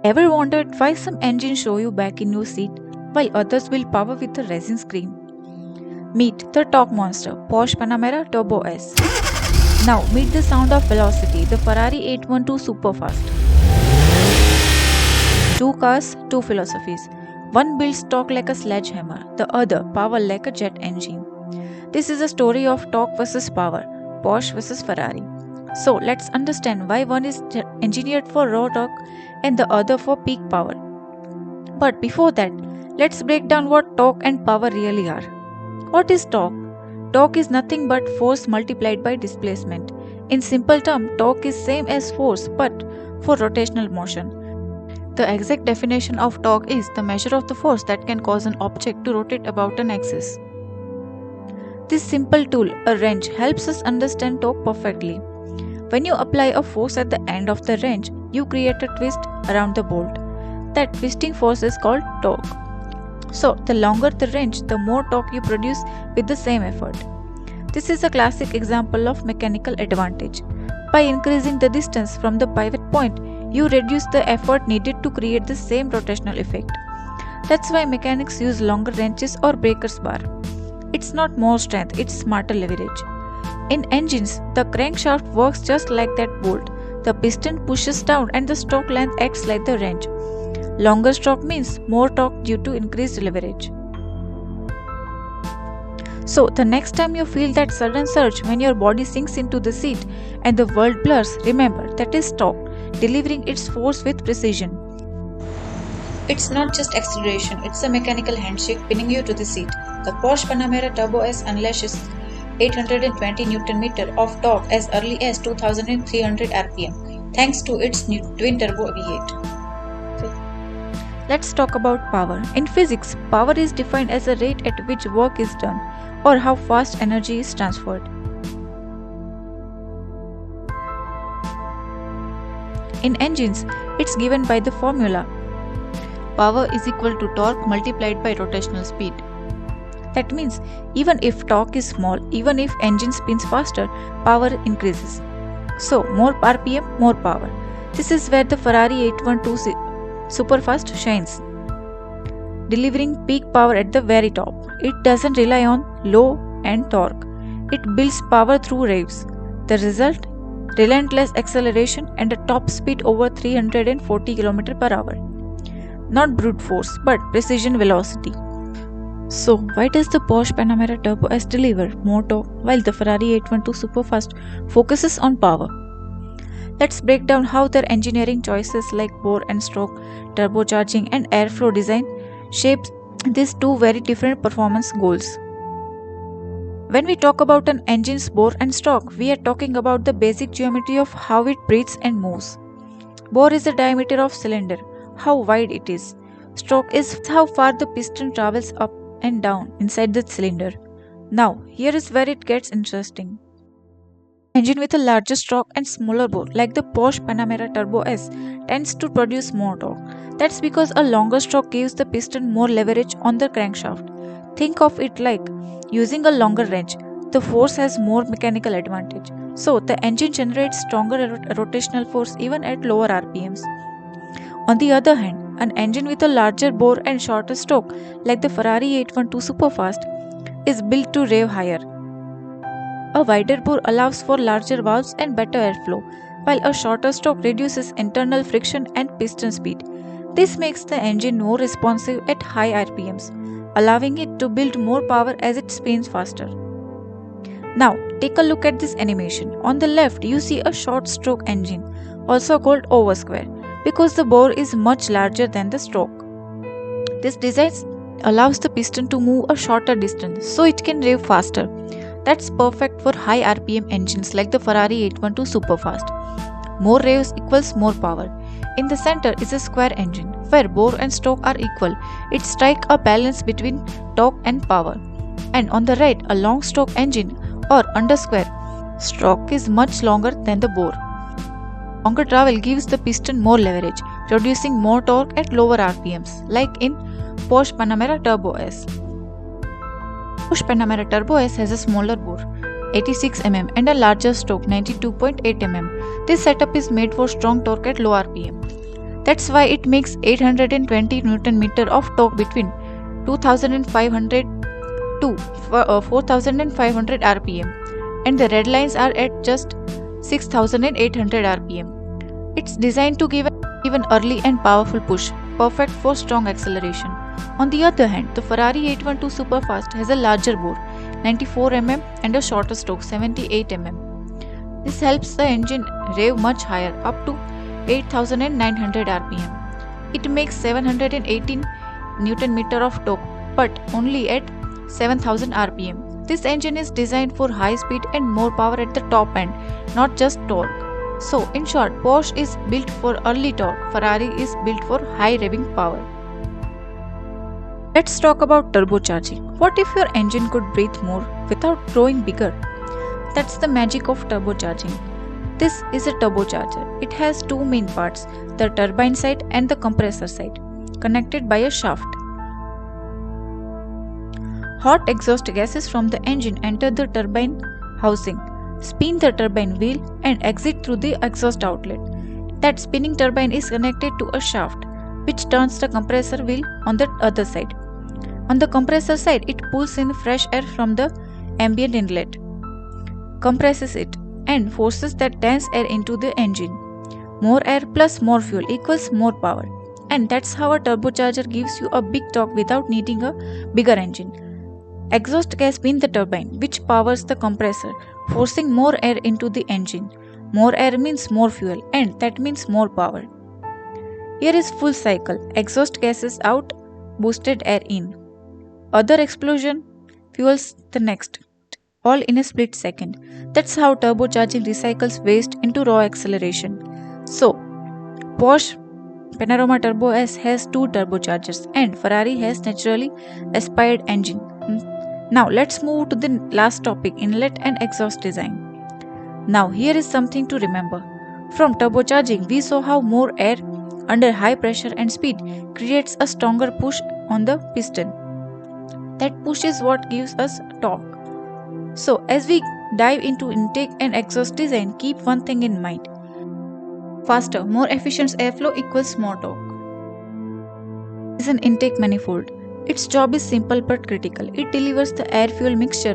Ever wondered why some engines show you back in your seat while others will power with a racing scream? Meet the Torque Monster Porsche Panamera Turbo S. Now meet the sound of velocity, the Ferrari 812 Superfast. Two cars, two philosophies. One builds torque like a sledgehammer, the other power like a jet engine. This is a story of torque versus power, Porsche versus Ferrari. So let's understand why one is engineered for raw torque and the other for peak power. But before that, let's break down what torque and power really are. What is torque? Torque is nothing but force multiplied by displacement. In simple terms, torque is same as force but for rotational motion. The exact definition of torque is the measure of the force that can cause an object to rotate about an axis. This simple tool, a wrench, helps us understand torque perfectly. When you apply a force at the end of the wrench, you create a twist around the bolt. That twisting force is called torque. So, the longer the wrench, the more torque you produce with the same effort. This is a classic example of mechanical advantage. By increasing the distance from the pivot point, you reduce the effort needed to create the same rotational effect. That's why mechanics use longer wrenches or breakers bar. It's not more strength, it's smarter leverage. In engines, the crankshaft works just like that bolt. The piston pushes down and the stroke length acts like the wrench. Longer stroke means more torque due to increased leverage. So, the next time you feel that sudden surge when your body sinks into the seat and the world blurs, remember that is torque, delivering its force with precision. It's not just acceleration, it's a mechanical handshake pinning you to the seat. The Porsche Panamera Turbo S unleashes 820 Nm of torque as early as 2300 rpm thanks to its twin-turbo V8. Let's talk about power. In physics, power is defined as a rate at which work is done or how fast energy is transferred. In engines, it's given by the formula power is equal to torque multiplied by rotational speed. That means even if torque is small, even if engine spins faster, power increases. So more RPM, more power. This is where the Ferrari 812 Superfast shines, delivering peak power at the very top. It doesn't rely on low end torque. It builds power through revs. The result? Relentless acceleration and a top speed over 340 km per hour. Not brute force, but precision velocity. So, why does the Porsche Panamera Turbo S deliver more torque while the Ferrari 812 Superfast focuses on power? Let's break down how their engineering choices like bore and stroke, turbocharging and airflow design shapes these two very different performance goals. When we talk about an engine's bore and stroke, we are talking about the basic geometry of how it breathes and moves. Bore is the diameter of cylinder, how wide it is. Stroke is how far the piston travels up and down inside the cylinder. Now, here is where it gets interesting. Engine with a larger stroke and smaller bore like the Porsche Panamera Turbo S tends to produce more torque. That's because a longer stroke gives the piston more leverage on the crankshaft. Think of it like using a longer wrench. The force has more mechanical advantage. So the engine generates stronger rotational force even at lower RPMs. On the other hand, an engine with a larger bore and shorter stroke like the Ferrari 812 Superfast is built to rev higher. A wider bore allows for larger valves and better airflow, while a shorter stroke reduces internal friction and piston speed. This makes the engine more responsive at high RPMs, allowing it to build more power as it spins faster. Now, take a look at this animation. On the left, you see a short stroke engine, also called oversquare, because the bore is much larger than the stroke. This design allows the piston to move a shorter distance, so it can rev faster. That's perfect for high RPM engines like the Ferrari 812 Superfast. More revs equals more power. In the center is a square engine, where bore and stroke are equal. It strikes a balance between torque and power. And on the right, a long stroke engine or undersquare stroke is much longer than the bore. Longer travel gives the piston more leverage, producing more torque at lower RPMs, like in Porsche Panamera Turbo S. Porsche Panamera Turbo S has a smaller bore, 86 mm, and a larger stroke, 92.8 mm. This setup is made for strong torque at low RPM. That's why it makes 820 Nm of torque between 2500 to 4500 rpm, and the red lines are at just 6800 rpm. It's designed to give an early and powerful push, perfect for strong acceleration. On the other hand, the Ferrari 812 Superfast has a larger bore, 94 mm, and a shorter stroke, 78 mm. This helps the engine rev much higher, up to 8900 rpm. It makes 718 Nm of torque, but only at 7000 rpm. This engine is designed for high speed and more power at the top end, not just torque. So, in short, Porsche is built for early torque, Ferrari is built for high revving power. Let's talk about turbocharging. What if your engine could breathe more without growing bigger? That's the magic of turbocharging. This is a turbocharger. It has two main parts, the turbine side and the compressor side, connected by a shaft. Hot exhaust gases from the engine enter the turbine housing, spin the turbine wheel and exit through the exhaust outlet. That spinning turbine is connected to a shaft, which turns the compressor wheel on the other side. On the compressor side, it pulls in fresh air from the ambient inlet, compresses it, and forces that dense air into the engine. More air plus more fuel equals more power. And that's how a turbocharger gives you a big torque without needing a bigger engine. Exhaust gas spins the turbine, which powers the compressor, forcing more air into the engine. More air means more fuel, and that means more power. Here is full cycle. Exhaust gases out, boosted air in. Other explosion fuels the next, all in a split second. That's how turbocharging recycles waste into raw acceleration. So, Porsche Panamera Turbo S has two turbochargers and Ferrari has naturally aspired engine. Now let's move to the last topic, inlet and exhaust design. Now here is something to remember. From turbocharging, we saw how more air under high pressure and speed creates a stronger push on the piston. That push is what gives us torque. So as we dive into intake and exhaust design, keep one thing in mind. Faster, more efficient airflow equals more torque. This is an intake manifold. Its job is simple but critical. It delivers the air-fuel mixture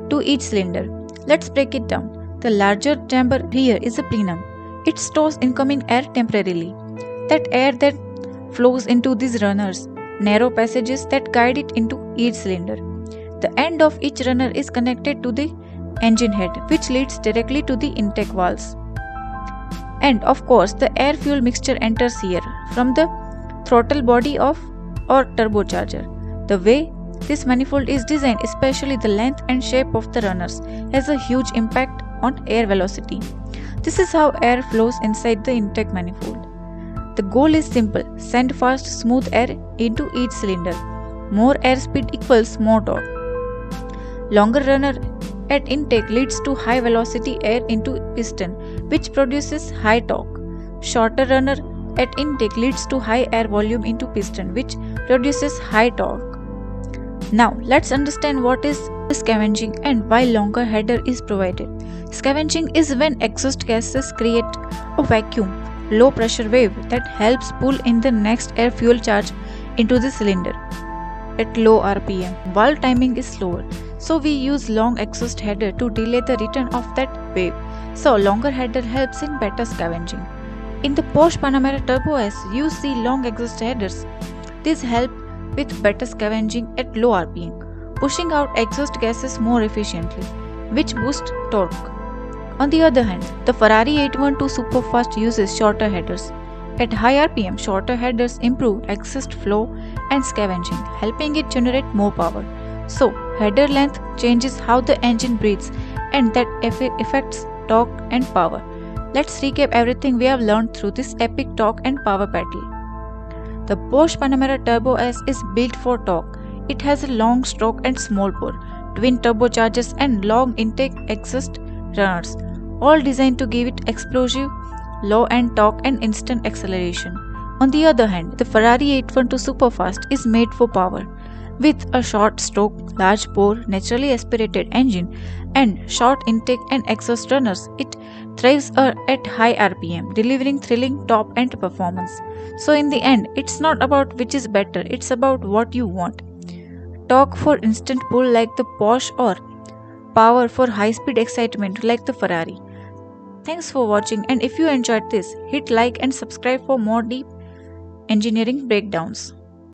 to each cylinder. Let's break it down. The larger chamber here is a plenum. It stores incoming air temporarily. That air that flows into these runners, narrow passages that guide it into each cylinder. The end of each runner is connected to the engine head, which leads directly to the intake valves. And of course, the air-fuel mixture enters here from the throttle body of or turbocharger. The way this manifold is designed, especially the length and shape of the runners, has a huge impact on air velocity. This is how air flows inside the intake manifold. The goal is simple: send fast, smooth air into each cylinder. More airspeed equals more torque. Longer runner at intake leads to high velocity air into piston, which produces high torque. Shorter runner at intake leads to high air volume into piston, which produces high torque. Now let's understand what is scavenging and why longer header is provided. Scavenging is when exhaust gases create a vacuum, low pressure wave that helps pull in the next air fuel charge into the cylinder at low RPM while timing is slower. So we use long exhaust header to delay the return of that wave. So longer header helps in better scavenging. In the Porsche Panamera Turbo S, you see long exhaust headers. These help with better scavenging at low RPM, pushing out exhaust gases more efficiently, which boosts torque. On the other hand, the Ferrari 812 Superfast uses shorter headers. At high RPM, shorter headers improve exhaust flow and scavenging, helping it generate more power. So, header length changes how the engine breathes, and that affects torque and power. Let's recap everything we have learned through this epic torque and power battle. The Porsche Panamera Turbo S is built for torque. It has a long stroke and small bore, twin turbochargers and long intake exhaust runners, all designed to give it explosive, low-end torque and instant acceleration. On the other hand, the Ferrari 812 Superfast is made for power. With a short stroke, large bore, naturally aspirated engine, and short intake and exhaust runners, it thrives at high RPM, delivering thrilling top end performance. So, in the end, it's not about which is better, it's about what you want. Torque for instant pull like the Porsche, or power for high speed excitement like the Ferrari. Thanks for watching, and if you enjoyed this, hit like and subscribe for more deep engineering breakdowns.